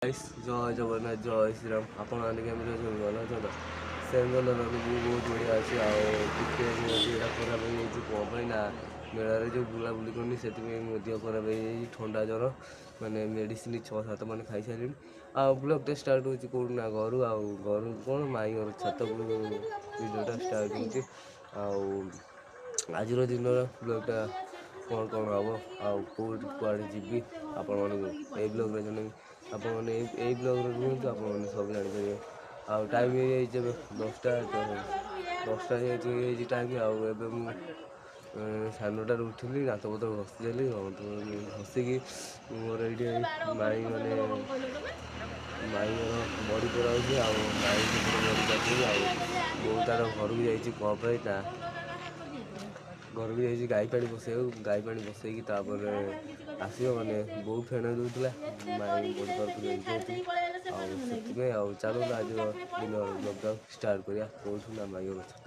जय जगन्नाथ जय श्रीराम आपण केमी भल अच्छा तो सेंगल बहुत बढ़िया अच्छे आगे खराब हो कौन ना मेलार जो बुलाबुली करनी से खराब हो ठंडा जर माने मेडिसिन 6-7 मान खाई सारे आ ब्लॉग टे स्टार्ट हो कौटना घर घर कौन माई घर छात भिडियोटा स्टार्ट आज दिन ब्लॉगटा कौन कौन हम आउे जी आपण मैं ब्लॉग जन आपने यही ब्लॉग रुहतु आपने सब जापर आ टाइम हो 10टा टाइम आउ सानटार उठिली दात पत्र घसीदेली घसिकी मोर ये माई मैंने माई बड़ी पड़ा माई बड़ी काटुची बो तार घर को जा कप ना घर को जाइए गाई पा बसे गाई पा बसैकी आसो मैंने बो फेण दूसरा माई बड़ी पार्क चलो आज दिन ब्लॉग स्टार्ट करा कौन ना माई छत